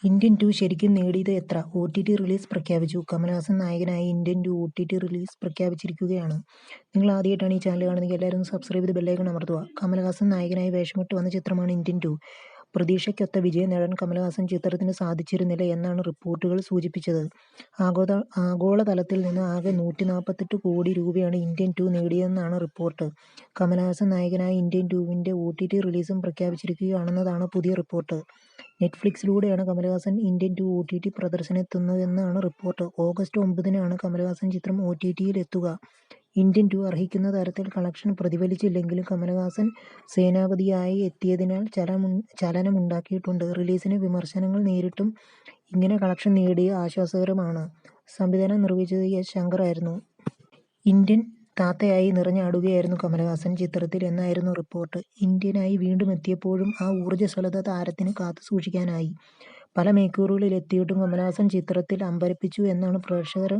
Indian 2 ശരിക്കും നേടിയത് എത്ര? OTT റിലീസ് പ്രഖ്യാപിച്ചു. കമൽഹാസൻ നായകനായി ഇന്ത്യൻ 2 OTT റിലീസ് പ്രഖ്യാപിച്ചിരിക്കുകയാണ്. നിങ്ങൾ ആദ്യമായിട്ടാണ് ഈ ചാനൽ കാണുന്നതെങ്കിൽ എല്ലാവരും ഒന്ന് സബ്സ്ക്രൈബ് ചെയ്ത് ബെല്ലൈക്കൺ അമർത്തുക. കമൽഹാസൻ നായകനായി വേഷമിട്ട് വന്ന ചിത്രമാണ് ഇന്ത്യൻ 2. പ്രതീക്ഷയ്ക്കൊത്ത വിജയം നേടാൻ കമൽഹാസൻ ചിത്രത്തിന് സാധിച്ചിരുന്നില്ല എന്നാണ് റിപ്പോർട്ടുകൾ സൂചിപ്പിച്ചത്. ആഗോളതലത്തിൽ നിന്ന് ആകെ 148 കോടി രൂപയാണ് ഇന്ത്യൻ 2 നേടിയതെന്നാണ് റിപ്പോർട്ട്. കമൽഹാസൻ നായകനായ ഇന്ത്യൻ 2വിൻ്റെ OTT റിലീസും പ്രഖ്യാപിച്ചിരിക്കുകയാണെന്നതാണ് പുതിയ റിപ്പോർട്ട്. നെറ്റ്ഫ്ലിക്സിലൂടെയാണ് കമൽഹാസൻ ഇന്ത്യൻ 2 OTT പ്രദർശനത്തിനെത്തുന്നതെന്നാണ് റിപ്പോർട്ട്. ഓഗസ്റ്റ് 9-നാണ് കമൽഹാസൻ ചിത്രം OTTയിൽ എത്തുക. ഇന്ത്യൻ 2 അർഹിക്കുന്ന തരത്തിൽ കളക്ഷൻ പ്രതിഫലിച്ചില്ലെങ്കിലും കമൽഹാസൻ സേനാപതിയായി എത്തിയതിനാൽ ചലനമുണ്ടാക്കിയിട്ടുണ്ട്. റിലീസിന് വിമർശനങ്ങൾ നേരിട്ടും ഇങ്ങനെ കളക്ഷൻ നേടിയത് ആശ്വാസകരമാണ്. സംവിധാനം നിർവഹിച്ചത് എസ്. ശങ്കർ ആയിരുന്നു. ഇന്ത്യൻ താത്തയായി നിറഞ്ഞാടുകയായിരുന്നു കമൽഹാസൻ ചിത്രത്തിൽ എന്നായിരുന്നു റിപ്പോർട്ട്. ഇന്ത്യനായി വീണ്ടും എത്തിയപ്പോഴും ആ ഊർജ്ജസ്വലത താരത്തിന് കാത്തുസൂക്ഷിക്കാനായി. പല മേക്കൂറുകളിൽ എത്തിയിട്ടും കമൽഹാസൻ ചിത്രത്തിൽ അമ്പരപ്പിച്ചു എന്നാണ് പ്രേക്ഷകർ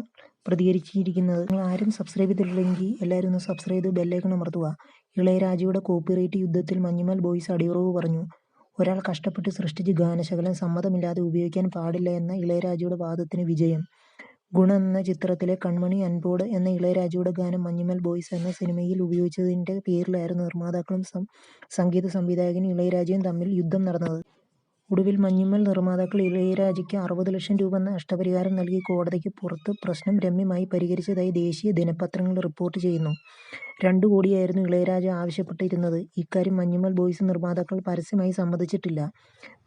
പ്രതികരിച്ചിരിക്കുന്നത്. നിങ്ങൾ ആരും സബ്സ്ക്രൈബ് ചെയ്തിട്ടില്ലെങ്കിൽ എല്ലാവരും ഒന്ന് സബ്സ്ക്രൈബ് ചെയ്ത് ബെല്ലൈക്കൺ അമർത്തുക. ഇളയരാജയുടെ കോപ്പിറൈറ്റ് യുദ്ധത്തിൽ മഞ്ഞുമൽ ബോയ്സ് അടിയുറവ് പറഞ്ഞു. ഒരാൾ കഷ്ടപ്പെട്ട് സൃഷ്ടിച്ച ഗാനശകലം സമ്മതമില്ലാതെ ഉപയോഗിക്കാൻ പാടില്ല എന്ന ഇളയരാജയുടെ വാദത്തിന് വിജയം. ഗുണ എന്ന ചിത്രത്തിലെ കൺമണി അൻപോട് എന്ന ഇളയരാജയുടെ ഗാനം മഞ്ഞുമൽ ബോയ്സ് എന്ന സിനിമയിൽ ഉപയോഗിച്ചതിൻ്റെ പേരിലായിരുന്നു നിർമ്മാതാക്കളും സംഗീത സംവിധായകൻ ഇളയരാജയും തമ്മിൽ യുദ്ധം നടന്നത്. ഒടുവിൽ മഞ്ഞുമൽ നിർമ്മാതാക്കൾ ഇളയരാജയ്ക്ക് 60 ലക്ഷം രൂപ നഷ്ടപരിഹാരം നൽകി കോടതിക്ക് പുറത്ത് പ്രശ്നം രമ്യമായി പരിഹരിച്ചതായി ദേശീയ ദിനപത്രങ്ങൾ റിപ്പോർട്ട് ചെയ്യുന്നു. 2 കോടിയായിരുന്നു ഇളയരാജ ആവശ്യപ്പെട്ടിരുന്നത്. ഇക്കാര്യം മഞ്ഞുമൽ ബോയ്സ് നിർമ്മാതാക്കൾ പരസ്യമായി സമ്മതിച്ചിട്ടില്ല.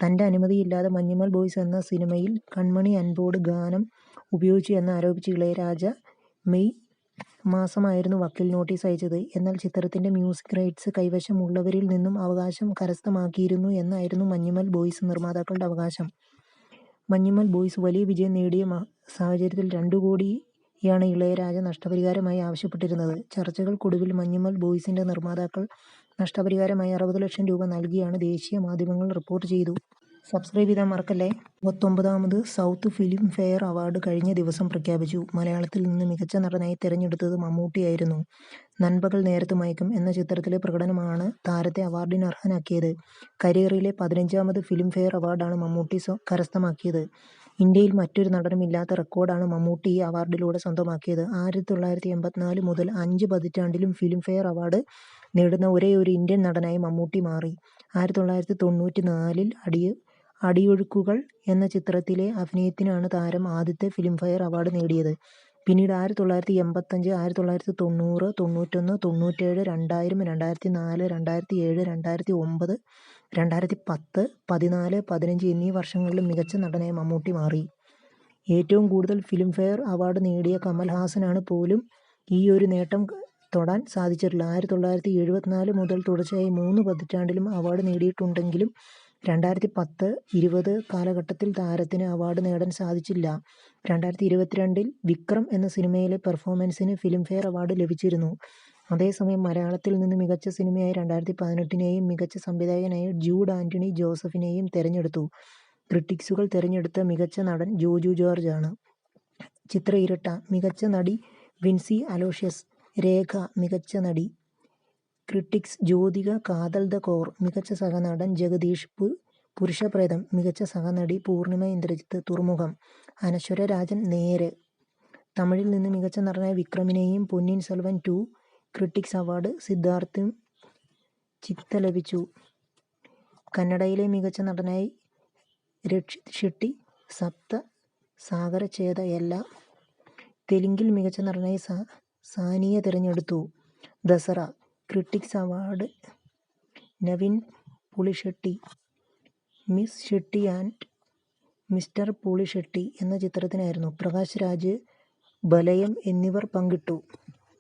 തൻ്റെ അനുമതിയില്ലാതെ മഞ്ഞുമൽ ബോയ്സ് എന്ന സിനിമയിൽ കൺമണി അൻപോട് ഗാനം ഉപയോഗിച്ചു എന്നാരോപിച്ച് ഇളയരാജ മെയ് മാസമായിരുന്നു വക്കീൽ നോട്ടീസ് അയച്ചത്. എന്നാൽ ചിത്രത്തിൻ്റെ മ്യൂസിക് റൈറ്റ്സ് കൈവശമുള്ളവരിൽ നിന്നും അവകാശം കരസ്ഥമാക്കിയിരുന്നു എന്നായിരുന്നു മഞ്ഞുമൽ ബോയ്സ് നിർമ്മാതാക്കളുടെ അവകാശം. മഞ്ഞുമൽ ബോയ്സ് വലിയ വിജയം നേടിയ സാഹചര്യത്തിൽ 2 കോടിയാണ് ഇളയരാജ നഷ്ടപരിഹാരമായി ആവശ്യപ്പെട്ടിരുന്നത്. ചർച്ചകൾക്കൊടുവിൽ മഞ്ഞുമൽ ബോയ്സിൻ്റെ നിർമ്മാതാക്കൾ നഷ്ടപരിഹാരമായി 60 ലക്ഷം രൂപ നൽകിയാണ് ദേശീയ മാധ്യമങ്ങൾ റിപ്പോർട്ട് ചെയ്തു. സബ്സ്ക്രൈബ് ചെയ്താൽ മറക്കല്ലേ. 59ാമത് സൗത്ത് ഫിലിം ഫെയർ അവാർഡ് കഴിഞ്ഞ ദിവസം പ്രഖ്യാപിച്ചു. മലയാളത്തിൽ നിന്ന് മികച്ച നടനായി തിരഞ്ഞെടുത്തത് മമ്മൂട്ടിയായിരുന്നു. നൻപകൽ നേരത്ത് മയക്കം എന്ന ചിത്രത്തിലെ പ്രകടനമാണ് താരത്തെ അവാർഡിന് അർഹനാക്കിയത്. കരിയറിലെ 15ാമത് ഫിലിം ഫെയർ അവാർഡാണ് മമ്മൂട്ടി കരസ്ഥമാക്കിയത്. ഇന്ത്യയിൽ മറ്റൊരു നടനും ഇല്ലാത്ത റെക്കോർഡാണ് മമ്മൂട്ടി ഈ അവാർഡിലൂടെ സ്വന്തമാക്കിയത്. 1984 മുതൽ 5 പതിറ്റാണ്ടിലും ഫിലിം ഫെയർ അവാർഡ് നേടുന്ന ഒരേയൊരു ഇന്ത്യൻ നടനായി മമ്മൂട്ടി മാറി. 1994-ൽ അടിയൊഴുക്കുകൾ എന്ന ചിത്രത്തിലെ അഭിനയത്തിനാണ് താരം ആദ്യത്തെ ഫിലിംഫെയർ അവാർഡ് നേടിയത്. പിന്നീട് 1985, 1990, 91, 97, 2000, 2004, 2007, 2009, 2010, 2014, 2015 എന്നീ വർഷങ്ങളിലും മികച്ച നടനായി മമ്മൂട്ടി മാറി. ഏറ്റവും കൂടുതൽ ഫിലിംഫെയർ അവാർഡ് നേടിയ കമൽഹാസനാണ് പോലും ഈ ഒരു നേട്ടം തൊടാൻ സാധിച്ചിട്ടില്ല. 1974 മുതൽ തുടർച്ചയായി 3 പതിറ്റാണ്ടിലും അവാർഡ് നേടിയിട്ടുണ്ടെങ്കിലും 2010-20 കാലഘട്ടത്തിൽ താരത്തിന് അവാർഡ് നേടാൻ സാധിച്ചില്ല. 2022-ൽ വിക്രം എന്ന സിനിമയിലെ പെർഫോമൻസിന് ഫിലിംഫെയർ അവാർഡ് ലഭിച്ചിരുന്നു. അതേസമയം മലയാളത്തിൽ നിന്ന് മികച്ച സിനിമയായി 2018-നെയും മികച്ച സംവിധായകനായി ജൂഡ് ആന്റണി ജോസഫിനെയും തെരഞ്ഞെടുത്തു. ക്രിട്ടിക്സുകൾ തെരഞ്ഞെടുത്ത മികച്ച നടൻ ജോജു ജോർജ് ആണ്. ചിത്ര ഇരട്ട മികച്ച നടി വിൻസി അലോഷ്യസ്. രേഖ മികച്ച നടി. ക്രിട്ടിക്സ് ജ്യോതിക കാതൽ ദ കോർ മികച്ച സഹനടൻ ജഗദീഷ്. പുരുഷപ്രേതം മികച്ച സഹനടി പൂർണിമ ഇന്ദ്രജിത്ത്. തുറമുഖം അനശ്വര രാജൻ. നേര്. തമിഴിൽ നിന്ന് മികച്ച നടനായ വിക്രമിനെയും പൊന്നിയിൻ സെൽവൻ 2 ക്രിട്ടിക്സ് അവാർഡ് സിദ്ധാർത്ഥും ചിത്ത ലഭിച്ചു. കന്നഡയിലെ മികച്ച നടനായി രക്ഷിത് ഷെട്ടി. സപ്ത സാഗരഛേദ യല്ല. തെലുങ്കിൽ മികച്ച നടനായി സാനിയ തിരഞ്ഞെടുത്തു. Dasara critics award Naveen Polishetty. Miss Shetty and Mister Polishetty എന്ന ചിത്രത്തിനായിരുന്നു. പ്രകാശ് രാജ്, ബലയം എന്നിവർ പങ്കിട്ടു.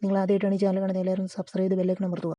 നിങ്ങൾ ആദ്യമായിട്ടാണ് ഈ ചാനൽ കാണുന്നത് എല്ലാവരും സബ്സ്ക്രൈബ് ചെയ്ത് ബെല്ലൈക്കൺ അമർത്തുക.